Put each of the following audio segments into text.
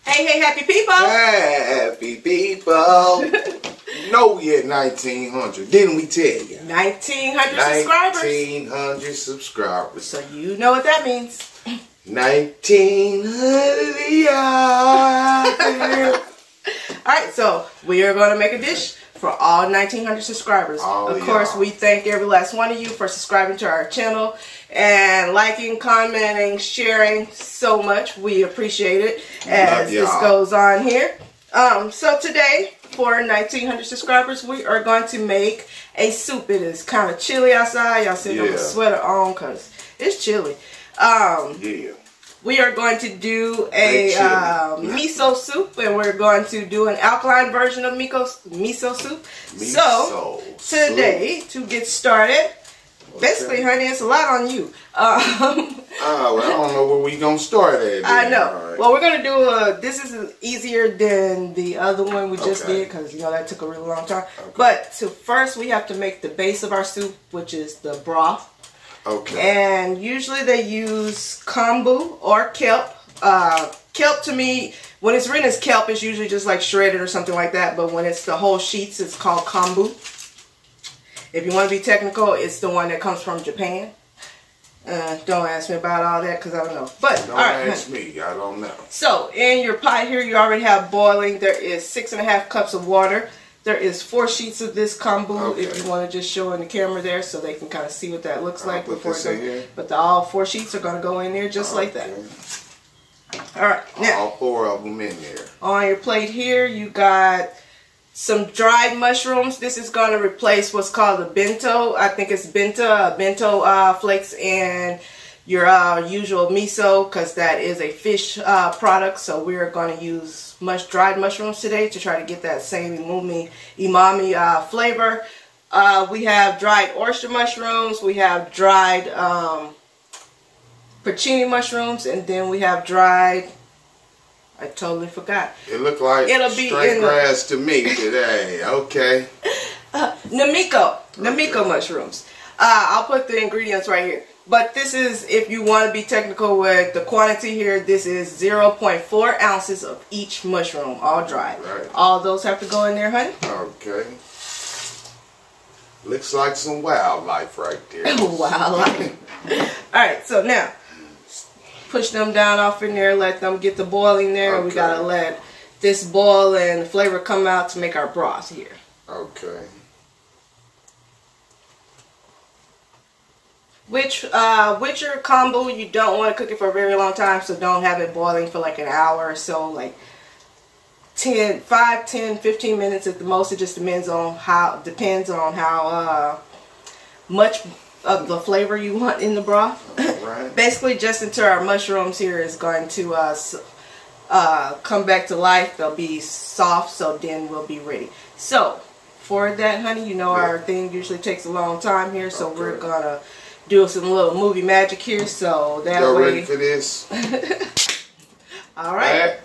Hey, hey, happy people! Happy people! No, we at 1900. Didn't we tell you? 1900 subscribers. 1900 subscribers. So you know what that means. 1900. Alright, so we are going to make a dish for all 1900 subscribers. Of course, we thank every last one of you for subscribing to our channel and liking, commenting, sharing so much. We appreciate it as this goes on here. So today, for 1900 subscribers, we are going to make a soup. It is kind of chilly outside. Y'all see the sweater on because it's chilly. We are going to do a miso soup, and we're going to do an alkaline version of miso soup. So today, to get started, basically, honey, it's a lot on you. Well, I don't know where we gonna start at. I know. Right. Well, we're gonna do this is easier than the other one we just did because you know that took a really long time. But first, we have to make the base of our soup, which is the broth. And usually they use kombu or kelp. Kelp to me, when it's written as kelp, it's usually just like shredded or something like that. But when it's the whole sheets, it's called kombu. If you want to be technical, it's the one that comes from Japan. Don't ask me about all that because I don't know. But don't ask me, I don't know. So in your pot here, you already have boiling. There is 6.5 cups of water. There is 4 sheets of this kombu. If you want to just show in the camera there so they can kind of see what that looks like before it goes. But all 4 sheets are going to go in there just like that. Alright, now all 4 of them in there. On your plate here, you got some dried mushrooms. This is going to replace what's called a bento. I think it's bento flakes and your usual miso because that is a fish product. So we're going to use dried mushrooms today to try to get that same umami flavor. We have dried oyster mushrooms. We have dried porcini mushrooms, and then we have dried. I totally forgot. It looked like straight grass to me today. Okay. Namiko mushrooms. I'll put the ingredients right here. But this is, if you want to be technical with the quantity here, this is 0.4 ounces of each mushroom, all dried. Right. All those have to go in there, honey. Okay. Looks like some wildlife right there. Wildlife. Alright, so now, push them down off in there, let them get the boiling there. We got to let this boil and the flavor come out to make our broth here. Okay. With your kombu, you don't want to cook it for a very long time, so don't have it boiling for like an hour or so, like 5, 10, 15 minutes at the most. It just depends on how much of the flavor you want in the broth. Right. Basically, just until our mushrooms here is going to come back to life. They'll be soft, so then we'll be ready. So for that, honey, you know our thing usually takes a long time here, so we're gonna do some little movie magic here, so that way. Ready for this? Alright,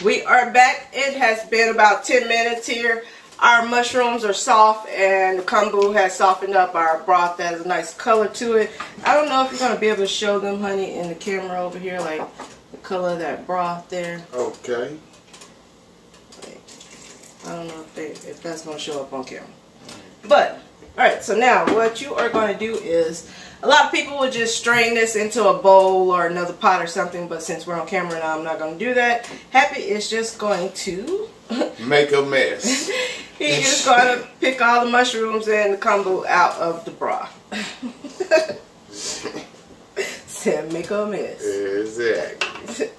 we are back. It has been about 10 minutes here. Our mushrooms are soft and the kombu has softened up our broth. That has a nice color to it. I don't know if you're going to be able to show them, honey, in the camera over here, like the color of that broth there. Okay. I don't know if that's going to show up on camera. But, alright, so now what you are going to do is, a lot of people would just strain this into a bowl or another pot or something, but since we're on camera now, I'm not going to do that. Happy is just going to make a mess. He's just going to pick all the mushrooms and the kombu out of the broth. Said make a mess. Exactly.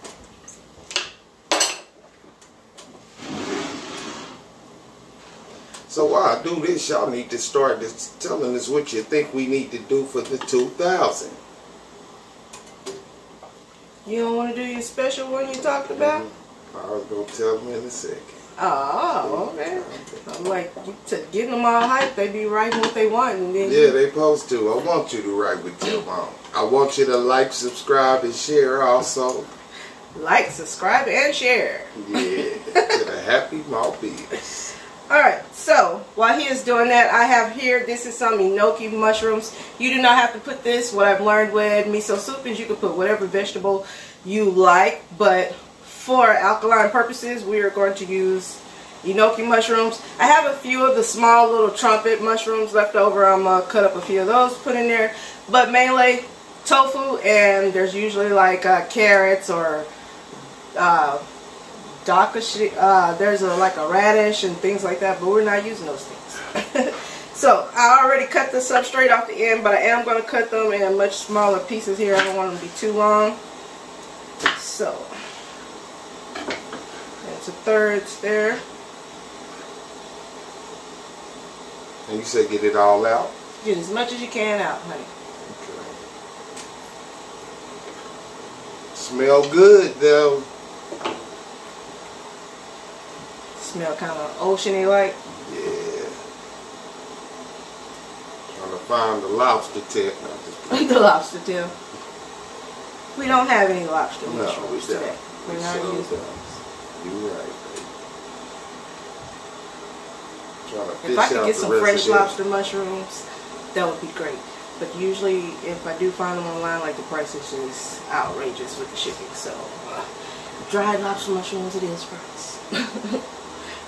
So while I do this, y'all need to start telling us what you think we need to do for the 2000. You don't want to do your special one you talked about? I was going to tell them in a second. Oh, okay. I'm like, getting them all hyped, they be writing what they want. And then yeah, they supposed to. I want you to write what you want. I want you to like, subscribe, and share also. Like, subscribe, and share. Yeah, to the Happy MALTBIA'S. Alright, so while he is doing that, I have here, this is some enoki mushrooms. You do not have to put this. What I've learned with miso soup is you can put whatever vegetable you like, but for alkaline purposes, we are going to use enoki mushrooms. I have a few of the small little trumpet mushrooms left over. I'm going to cut up a few of those, put in there, but mainly tofu, and there's usually like carrots or there's like a radish and things like that, but we're not using those things. So I already cut this up straight off the end, but I am going to cut them in much smaller pieces here. I don't want them to be too long. So that's 1/3 there. And you said get it all out? Get as much as you can out, honey. Okay. Smell good though. Smell kind of oceany like. Yeah. Trying to find the lobster tail. The lobster tail. We don't have any lobster No, mushrooms today. We're not using those. You're right, baby. Trying to fish If I could out get the some rest fresh of this. lobster mushrooms, that would be great. But usually, if I do find them online, like the price is just outrageous with the shipping. So, dried lobster mushrooms it is for us.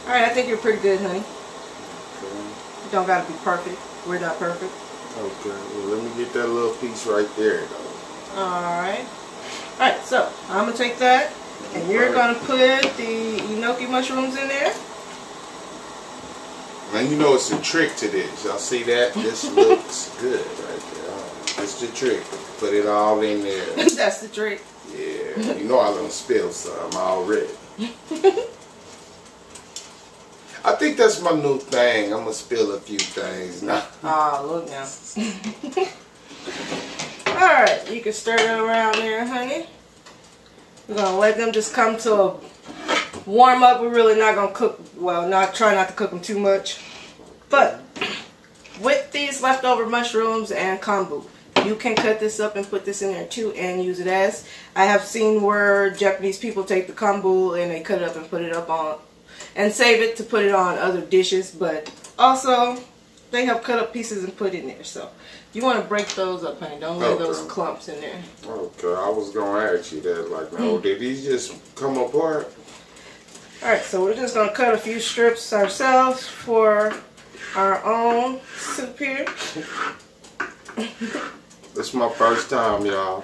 Alright, I think you're pretty good, honey. Okay. You don't gotta be perfect. We're not perfect. Okay, well let me get that little piece right there though. Alright. Alright, so I'm gonna take that and you're gonna put the enoki mushrooms in there. Now you know it's a trick to this. Y'all see that? This looks good right there. That's the trick. Put it all in there. That's the trick. Yeah, you know I done spilled some already. I think that's my new thing. I'm gonna spill a few things now. Oh, look now. Alright, you can stir it around there, honey. We're gonna let them just come to a warm up. We're really not gonna cook, well, try not to cook them too much. But with these leftover mushrooms and kombu, you can cut this up and put this in there too and use it as. I have seen where Japanese people take the kombu and they cut it up and put it up on and save it to put it on other dishes, but also they have cut up pieces and put in there. So you want to break those up, honey. Don't leave those clumps in there. Okay, I was gonna ask you that. Like, no, did these just come apart? Alright, so we're just gonna cut a few strips ourselves for our own soup here. This is my first time, y'all.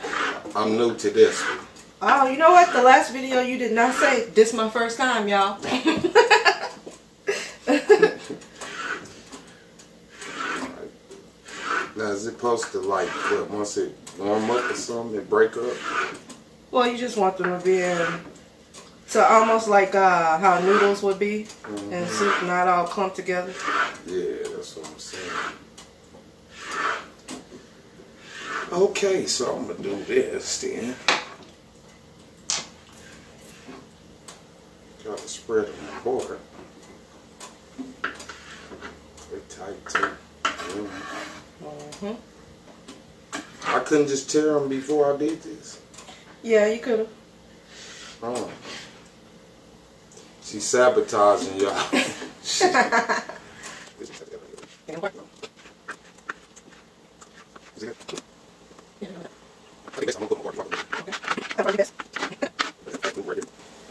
I'm new to this one. Oh, you know what? The last video you did not say, this is my first time, y'all. Now, is it supposed to, like, what, once it warm up or something, it break up? Well, you just want them to be in, so almost like how noodles would be in soup, not all clumped together. Yeah, that's what I'm saying. Okay, so I'm going to do this then. Got to spread them apart. They're tight too. I couldn't just tear them before I did this. Yeah, you could have. Oh. She's sabotaging y'all.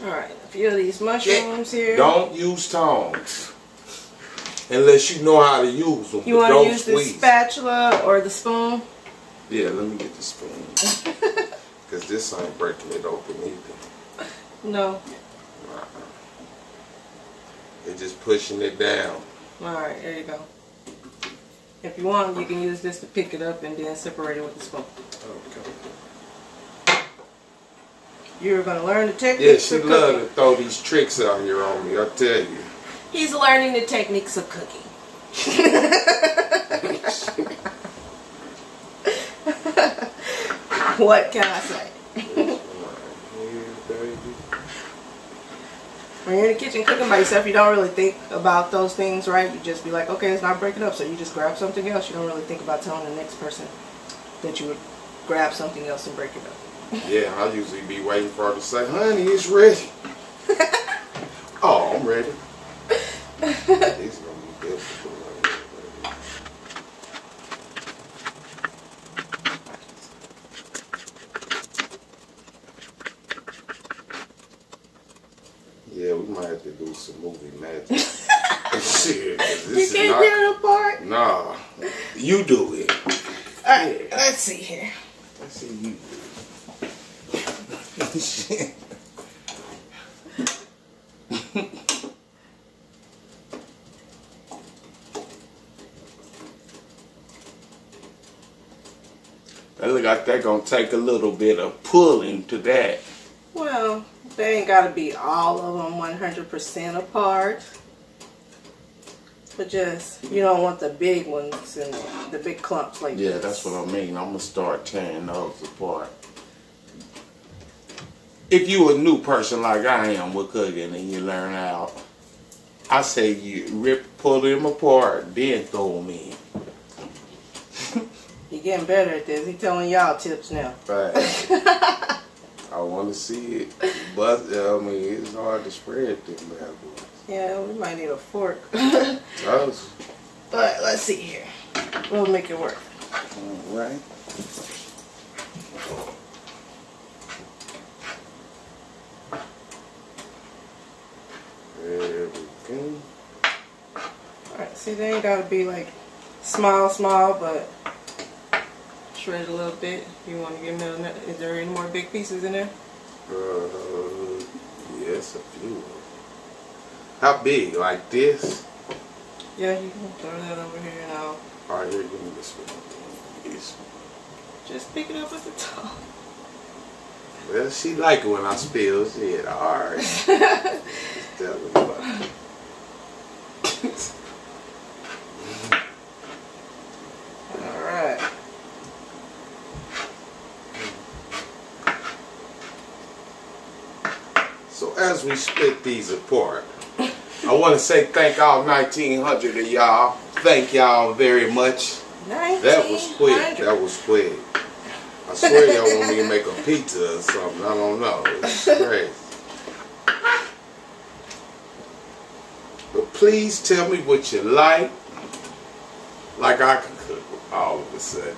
Alright, a few of these mushrooms here. Don't use tongs. Unless you know how to use them. You want to use the spatula or the spoon? Yeah, let me get the spoon. Because this ain't breaking it open either. No. They're just pushing it down. Alright, there you go. If you want, you can use this to pick it up and then separate it with the spoon. Okay. You're going to learn the techniques. Yeah, she loves to throw these tricks out here on me, I tell you. He's learning the techniques of cooking. What can I say? When you're in the kitchen cooking by yourself, you don't really think about those things, right? You just be like, okay, it's not breaking up, so you just grab something else. You don't really think about telling the next person that you would grab something else and break it up. Yeah, I usually be waiting for her to say, honey, it's ready. Oh, I'm ready. we might have to do some movie magic. Shit, you can't tear it apart? Nah, you do it. Alright, let's see here. Let's see you do it. Shit. That look like they're gonna take a little bit of pulling to that. Well, they ain't gotta be all of them 100% apart. But just, you don't want the big ones and the big clumps like this. Yeah, that's what I mean. I'm gonna start tearing those apart. If you a new person like I am with cooking and you learn out, I say you pull them apart, then throw them in. You're getting better at this. He's telling y'all tips now. Right. I want to see it, but I mean it's hard to spread them bad boys. Yeah, we might need a fork. Does. But let's see here. We'll make it work. All right. There we go. Alright, see, they ain't gotta be like small, but shred a little bit. You want to get them? Is there any more big pieces in there? Yes, a few. How big? Like this? Yeah, you can throw that over here now. Alright, here, give me this one. This one. Just pick it up at the top. Well, she like it when I spill shit. Alright. Just tell me about it. Alright. So as we split these apart, I want to say thank all 1,900 of y'all. Thank y'all very much. That was quick. That was quick. I swear y'all want me to make a pizza or something. I don't know. It's crazy. But please tell me what you like. Like I can cook all of a sudden.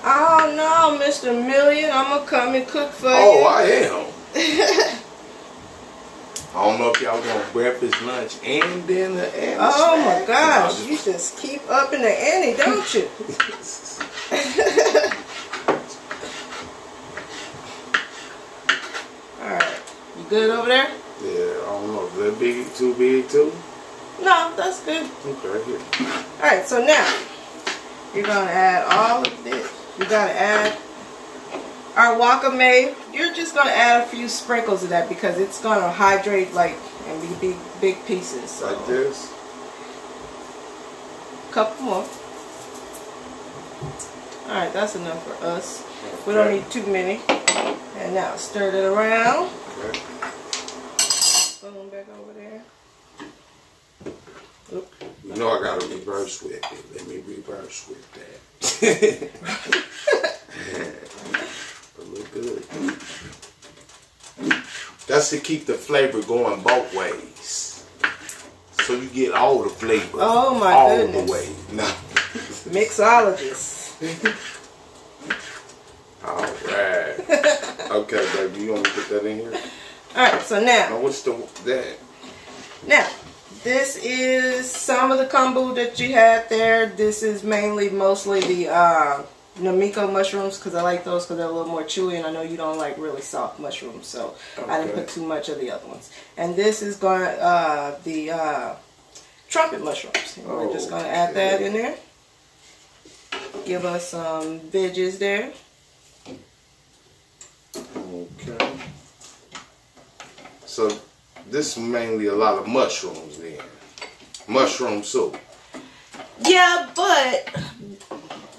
Oh no, Mr. Million, I'm gonna come and cook for you. Oh, I am. I don't know if y'all want breakfast, lunch, and dinner, and oh snack. my gosh, you just keep up in the ante, don't you? Alright, you good over there? Yeah, I don't know. Is that big, too big, too? No, that's good. Okay, here. Alright, so now, you're gonna add all of this. You gotta add our wakame. You're just gonna add a few sprinkles of that because it's gonna hydrate like and be big pieces. So. Like this? Couple more. Alright, that's enough for us. Okay. We don't need too many. And now stir it around. Okay. Boom, back over there. Oop. You know I gotta reverse with it. Let me reverse with that. It look good. That's to keep the flavor going both ways. So you get all the flavor. Oh my all goodness. All the way. No. Mixologist. Alright. Okay, baby, you want me to put that in here? Alright, so now. Now what's that? Now, this is some of the kombu that you had there. This is mostly the Namiko mushrooms because I like those because they're a little more chewy, and I know you don't like really soft mushrooms, so okay. I didn't put too much of the other ones. And this is going the trumpet mushrooms. And we're just going to add that in there. Give us some veggies there. Okay. So this is mainly a lot of mushrooms then. Mushroom soup. Yeah, but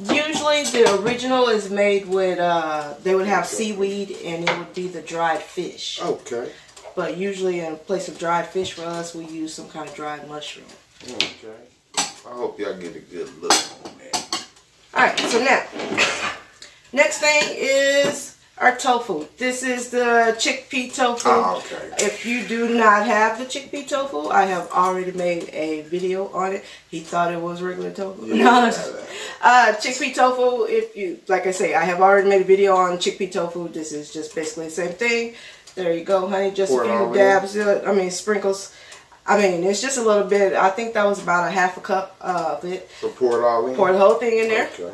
usually the original is made with, they would have seaweed and it would be the dried fish. Okay. But usually in place of dried fish for us, we use some kind of dried mushroom. Okay. I hope y'all get a good look on that. Alright, so now, next thing is our tofu. This is the chickpea tofu. Oh, okay. If you do not have the chickpea tofu, I have already made a video on it. He thought it was regular tofu. No, chickpea tofu, if you, like I say, I have already made a video on chickpea tofu. This is just basically the same thing. There you go, honey. Just a few dabs. I mean, sprinkles. I mean, it's just a little bit. I think that was about a half a cup of it. So pour it all in? Pour the whole thing in there. Okay.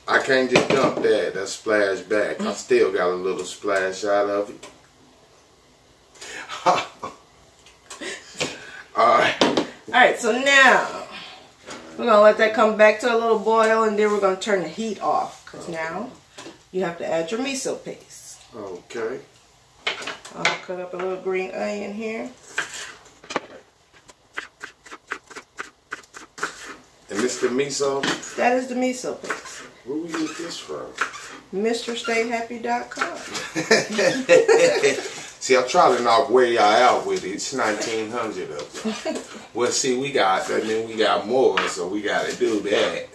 I can't just dump that. That's splash back. I still got a little splash out of it. Alright. Alright, so now we're going to let that come back to a little boil, and then we're going to turn the heat off. Because now you have to add your miso paste. Okay. I'll cut up a little green onion here. And this the miso? That is the miso paste. Where we get this from? MrStayHappy.com. See, I'm trying to knock way y'all out with it. It's 1900 of them. Well, see, we got more, so we got to do that.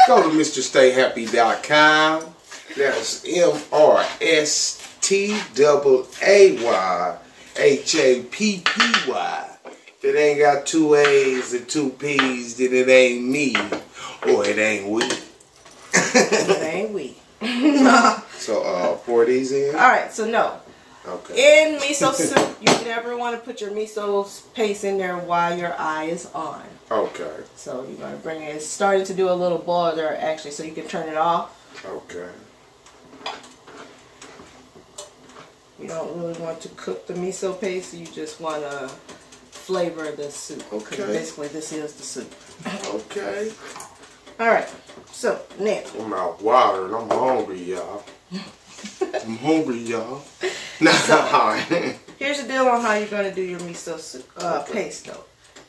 Go to MrStayHappy.com. That's MrStayHappy. If it ain't got 2 A's and 2 P's, then it ain't me, or it ain't we. It ain't we. So, pour these in? Alright, so no. Okay. In miso soup, you never want to put your miso paste in there while your eye is on. Okay. So you're going to bring it. It's starting to do a little boil there, actually, so you can turn it off. Okay. You don't really want to cook the miso paste. You just want to flavor the soup. Okay. Basically, this is the soup. Okay. Alright. So, now. I'm out watering. I'm hungry, y'all. I'm hungry, y'all. So, here's the deal on how you're going to do your miso soup, paste, though.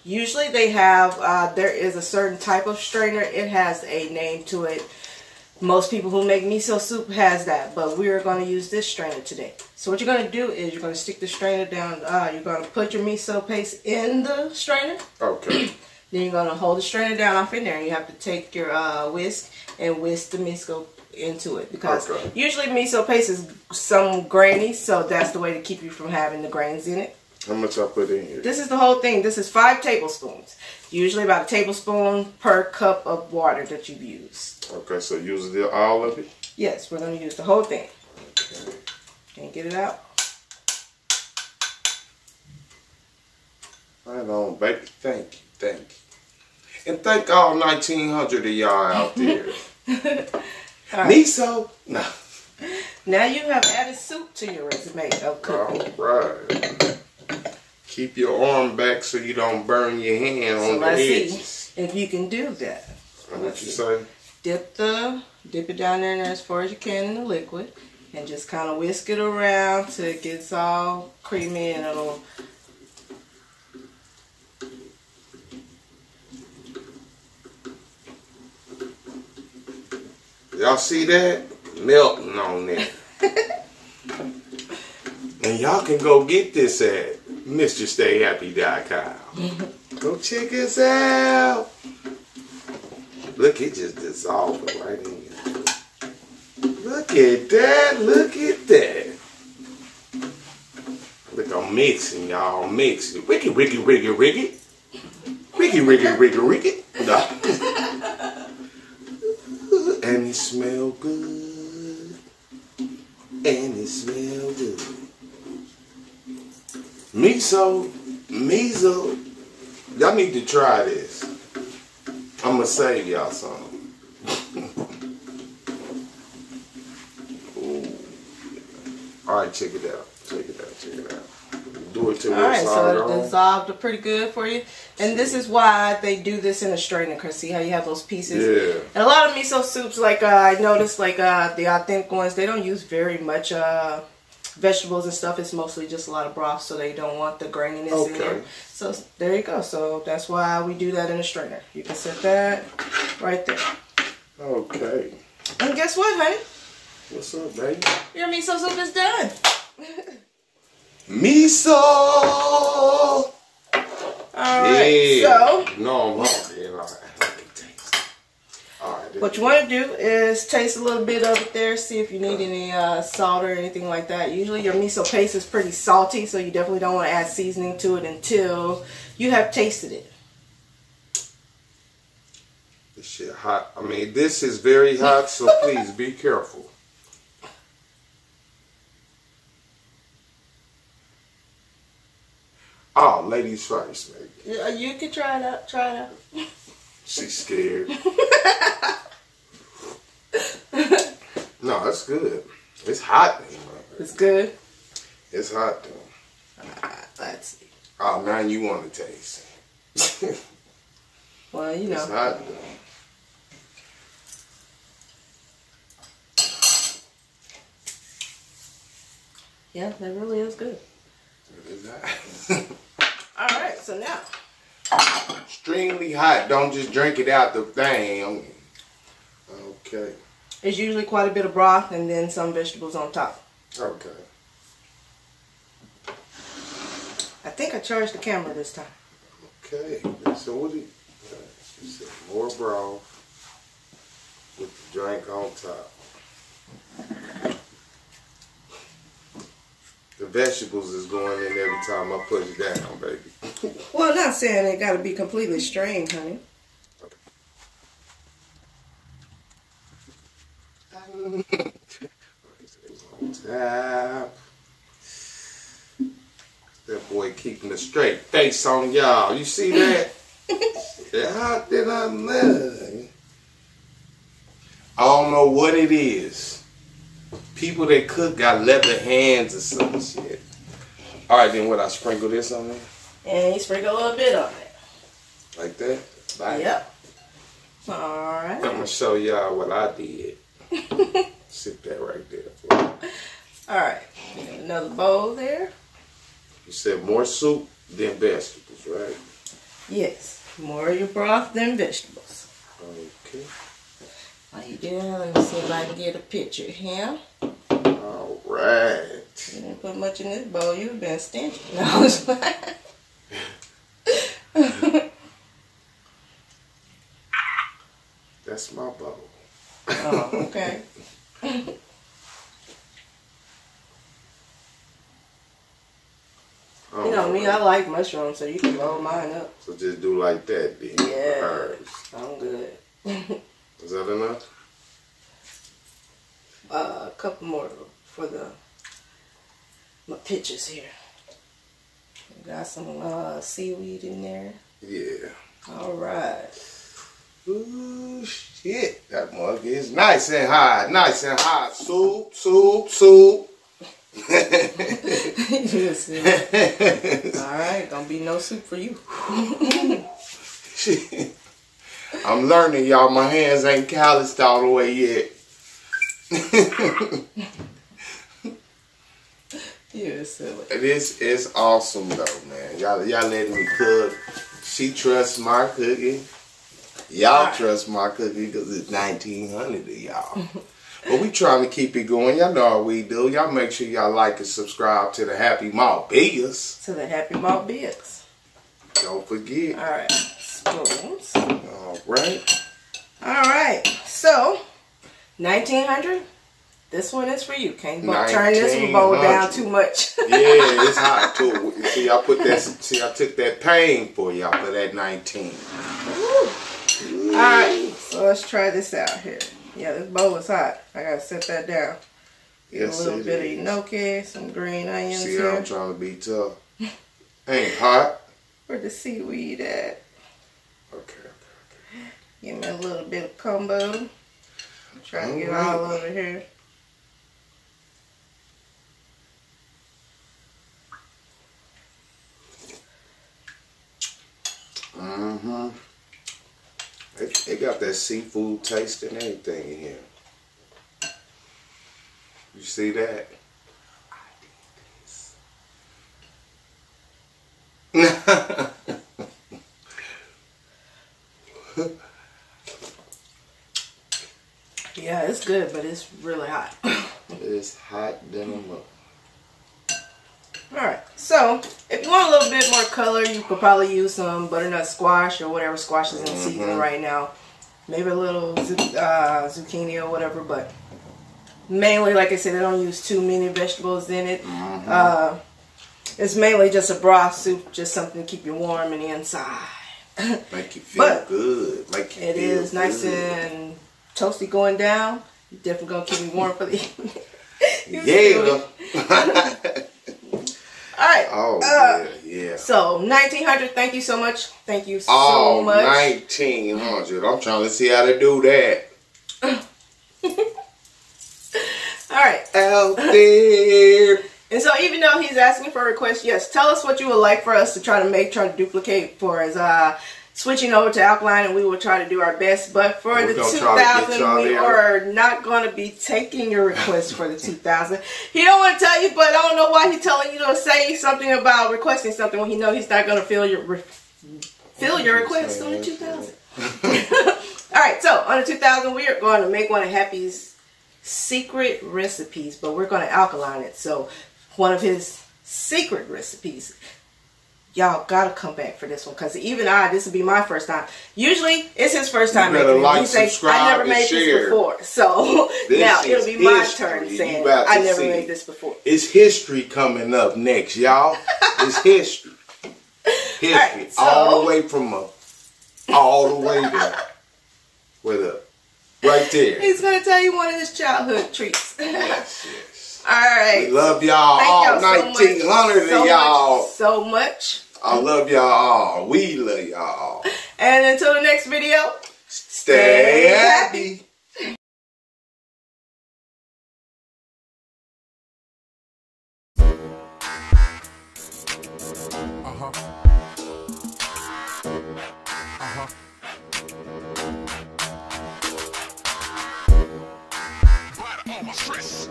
Usually they have, there is a certain type of strainer. It has a name to it. Most people who make miso soup has that, but we're going to use this strainer today. So what you're going to do is you're going to stick the strainer down. You're going to put your miso paste in the strainer. Okay. Then you're going to hold the strainer down off in there, and you have to take your whisk and whisk the miso into it, because usually miso paste is some grainy, so that's the way to keep you from having the grains in it. How much I put in here? This is the whole thing. This is 5 tablespoons. Usually about a tablespoon per cup of water that you've used. Okay, so use all of it? Yes, we're going to use the whole thing. Okay. Can you get it out? Right on, baby. Thank you. Thank you. And thank all 1900 of y'all out there. Right. Miso? No. Now you have added soup to your resume of cooking. All right. Keep your arm back so you don't burn your hand on the edges. See if you can do that. What you say? Dip it down there as far as you can in the liquid, and just kind of whisk it around till it gets all creamy, and it'll. Y'all see that? Melting on there. And y'all can go get this at MrStayHappy.com. Go check us out. Look, it just dissolved right in here. Look at that. Look at that. Look, I'm mixing, y'all. I'm mixing. Ricky, Ricky, Ricky, Ricky. Ricky, Ricky, Ricky, Ricky. No. And it smell good. And it smell good. Miso. Y'all need to try this. I'm going to save y'all some. Alright, check it out. Check it out. Check it out. Do it till it's alright, so it dissolved pretty good for you. And this is why they do this in a strainer, because see how you have those pieces? Yeah. And a lot of miso soups, like I noticed, like the authentic ones, they don't use very much vegetables and stuff. It's mostly just a lot of broth, so they don't want the graininess in there. So there you go. So that's why we do that in a strainer. You can set that right there. Okay. And guess what, honey? What's up, baby? Your miso soup is done. Miso! Alright, so. No, I'm hungry. Alright. What you want to do is taste a little bit of it there. See if you need any salt or anything like that. Usually your miso paste is pretty salty, so you definitely don't want to add seasoning to it until you have tasted it. This shit hot. I mean, this is very hot, so please be careful. these first, maybe. Yeah, you can try it out. Try it out. She's scared. No, it's good. It's hot. It's good. It's hot though. Let's see. Oh, now you want to taste. Well, you know. It's hot though. Yeah, that really is good. It is hot. Alright, so now. Extremely hot. Don't just drink it out the thing. Okay. It's usually quite a bit of broth and then some vegetables on top. Okay. I think I charged the camera this time. Okay. So what do you say? More broth with the drink on top. The vegetables is going in every time I put it down, baby. Well, I'm not saying it got to be completely strained, honey. Tap. That boy keeping a straight face on y'all. You see that? How did I know? I don't know what it is. People that cook got leather hands or some shit. Alright, then what, I sprinkle this on there? And you sprinkle a little bit on it. Like that? Bye. Yep. Alright. I'm going to show y'all what I did. Sit that right there for me. Alright. Another bowl there. You said more soup than vegetables, right? Yes. More of your broth than vegetables. Okay. All you do, let me see if I can get a picture here. Alright. You didn't put much in this bowl. You've been stingy. No, it's fine. That's my bowl. Oh, okay. You know me, I like mushrooms, so you can roll mine up. So just do like that then. Yeah, I'm good. Is that enough? A couple more for my pictures here. Got some seaweed in there. Yeah. All right. Ooh, shit. That mug is nice and hot. Nice and hot. Soup, soup, soup. Alright, gonna be no soup for you. I'm learning, y'all. My hands ain't calloused all the way yet. You're silly. This is awesome though, man. Y'all letting me cook. She trusts my cooking. Y'all trust my cooking because it's 1900 of y'all. But we trying to keep it going. Y'all know how we do. Y'all make sure y'all like and subscribe to the Happy MALTBIA'S. To the Happy MALTBIA'S. Don't forget. Alright, spoons. Alright. Alright, so 1900. This one is for you. Can't turn this bowl down too much. Yeah, it's hot too. See, I put that. See, I took that pain for y'all for that 19. Alright, so let's try this out here. Yeah, this bowl is hot. I gotta set that down. Get a little bit of enoki, some green onions here. I'm trying to be tough. Ain't hot. Where the seaweed at? Okay. Give me a little bit of combo. I'm trying to get all over here. Mm-hmm. They got that seafood taste and everything in here. You see that? Yeah, it's good, but it's really hot. It's hot than a mug. Alright, so if you want a little bit more color, you could probably use some butternut squash or whatever squash is in season right now. Maybe a little zucchini or whatever, but mainly, like I said, they don't use too many vegetables in it. It's mainly just a broth soup, just something to keep you warm in the inside. Make you feel good. It is nice and toasty going down. Definitely gonna keep me warm for the evening. Yeah. right. Oh, yeah. So, 1900, thank you so much. Thank you so much. 1900. I'm trying to see how to do that. All right. Out there. And so, even though he's asking for a request, yes, tell us what you would like for us to try to duplicate for us. Switching over to Alkaline, and we will try to do our best. But for the 2000, we are not going to be taking your request for the 2000. He don't want to tell you, but I don't know why he's telling you to say something about requesting something when he knows he's not going to fill your request on the 2000. All right, so on the 2000, we are going to make one of Happy's secret recipes, but we're going to alkaline it. So one of his secret recipes. Y'all gotta come back for this one, because even this will be my first time. Usually it's his first time making it. Like, he says, I never made this before. So now it'll be my turn saying I never made this before. It's history coming up next, y'all. It's history. History. Right, so, all the way from all the way there. Right there. He's gonna tell you one of his childhood treats. Yes. All right. We love y'all all. 1900 of y'all. So much. I love y'all all. We love y'all all. And until the next video, stay happy. Butter on my stress.